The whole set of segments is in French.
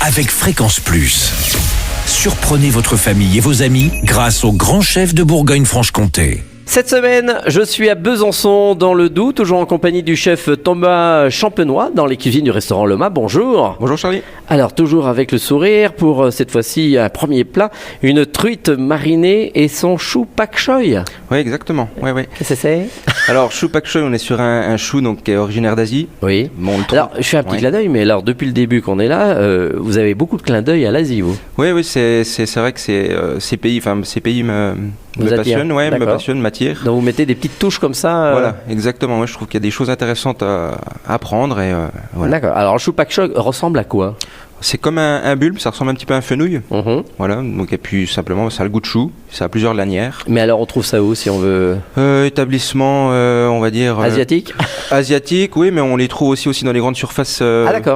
avec Fréquence Plus. Surprenez votre famille et vos amis grâce au grand chef de Bourgogne-Franche-Comté. Cette semaine, je suis à Besançon, dans le Doubs, toujours en compagnie du chef Thomas Champenois, dans les cuisines du restaurant Le Mât. Bonjour. Bonjour Charlie. Alors, toujours avec le sourire, pour cette fois-ci un premier plat, une truite marinée et son chou pak choy. Oui, exactement. Ouais. Qu'est-ce que c'est? Alors, chou pak choy, on est sur un chou donc, qui est originaire d'Asie. Oui. Bon, Alors, je fais un petit clin d'œil, mais alors, depuis le début qu'on est là, vous avez beaucoup de clins d'œil à l'Asie, vous. Oui, c'est vrai que ces pays me passionnent, m'attirent. Donc, vous mettez des petites touches comme ça. Voilà, exactement. Moi, je trouve qu'il y a des choses intéressantes à apprendre. Voilà. D'accord. Alors, le chou pak choy ressemble à quoi? C'est comme un bulbe, ça ressemble un petit peu à un fenouil. Voilà, donc, et puis simplement, ça a le goût de chou, ça a plusieurs lanières. Mais alors, on trouve ça où si on veut? Établissement, on va dire. Asiatique? Asiatique, oui, mais on les trouve aussi dans les grandes surfaces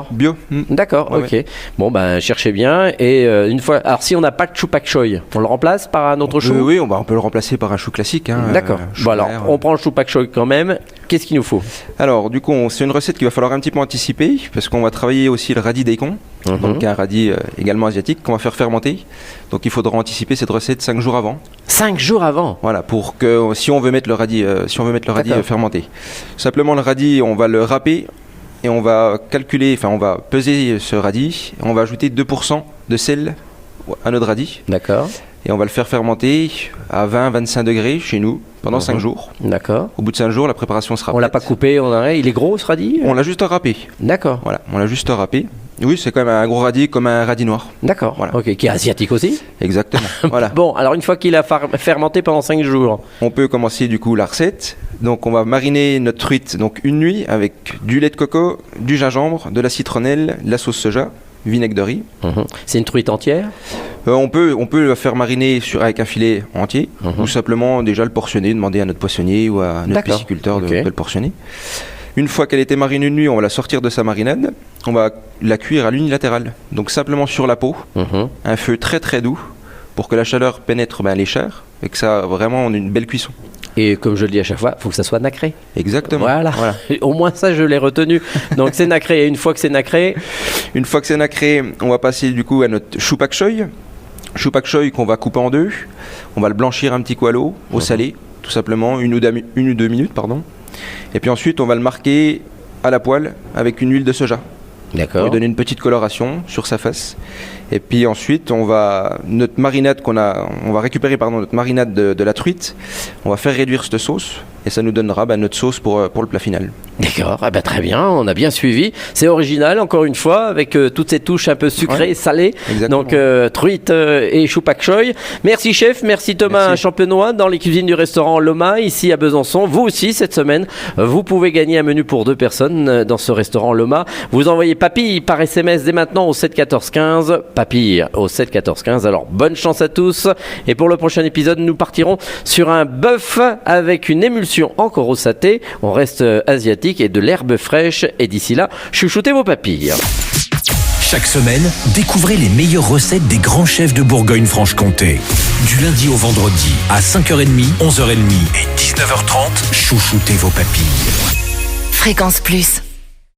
bio. D'accord, ok. Ouais. Bon, ben, cherchez bien. Et une fois. Alors, si on n'a pas de chou pak choy, on le remplace par un autre chou? Oui, on peut le remplacer par un chou classique. D'accord. Bon, alors, on prend le chou pak choy quand même. Qu'est-ce qu'il nous faut? Alors, du coup, c'est une recette qu'il va falloir un petit peu anticiper, parce qu'on va travailler aussi le radis daikon. Donc un radis également asiatique qu'on va faire fermenter. Donc il faudra anticiper cette recette 5 jours avant. 5 jours avant? Voilà, pour que si on veut mettre le radis, fermenté. Simplement le radis, on va le râper et on va on va peser ce radis et on va ajouter 2% de sel à notre radis. D'accord. Et on va le faire fermenter à 20-25 degrés chez nous pendant 5 jours. D'accord. Au bout de 5 jours, la préparation sera prête. On l'a pas coupé, il est gros ce radis? On l'a juste râpé. D'accord. Voilà, on l'a juste râpé. Oui, c'est quand même un gros radis comme un radis noir. D'accord, voilà. Ok, qui est asiatique aussi? Exactement, voilà. Bon, alors une fois qu'il a fermenté pendant 5 jours. On peut commencer du coup la recette. Donc on va mariner notre truite donc une nuit avec du lait de coco, du gingembre, de la citronnelle, de la sauce soja, vinaigre de riz. C'est une truite entière? On peut le faire mariner avec un filet entier ou simplement déjà le portionner, demander à notre poissonnier ou à notre pisciculteur de le portionner. Une fois qu'elle était marinée une nuit, on va la sortir de sa marinade. On va la cuire à l'unilatéral. Donc simplement sur la peau, un feu très très doux pour que la chaleur pénètre les chairs et que ça vraiment une belle cuisson. Et comme je le dis à chaque fois, il faut que ça soit nacré. Exactement. Voilà. Au moins ça, je l'ai retenu. Donc c'est nacré. Et une fois que c'est nacré, on va passer du coup à notre chou pak choy. Chou pak choy qu'on va couper en deux. On va le blanchir un petit coup à l'eau, au salé, tout simplement, une ou deux minutes, pardon. Et puis ensuite, on va le marquer à la poêle avec une huile de soja. D'accord. Pour lui donner une petite coloration sur sa face. Et puis ensuite, on va récupérer notre marinade de la truite. On va faire réduire cette sauce et ça nous donnera notre sauce pour le plat final. D'accord, très bien, on a bien suivi. C'est original, encore une fois, avec toutes ces touches un peu sucrées, salées. Exactement. Donc truite et chou pak choy. Merci chef, merci Thomas Champenois dans les cuisines du restaurant Le Mât, ici à Besançon. Vous aussi, cette semaine, vous pouvez gagner un menu pour 2 personnes dans ce restaurant Le Mât. Vous envoyez papille par SMS dès maintenant au 7 14 15. Papille au 7 14 15. Alors bonne chance à tous. Et pour le prochain épisode, nous partirons sur un bœuf avec une émulsion encore au saté. On reste asiatique et de l'herbe fraîche. Et d'ici là, chouchoutez vos papilles. Chaque semaine, découvrez les meilleures recettes des grands chefs de Bourgogne-Franche-Comté. Du lundi au vendredi, à 5h30, 11h30 et 19h30, chouchoutez vos papilles. Fréquence Plus.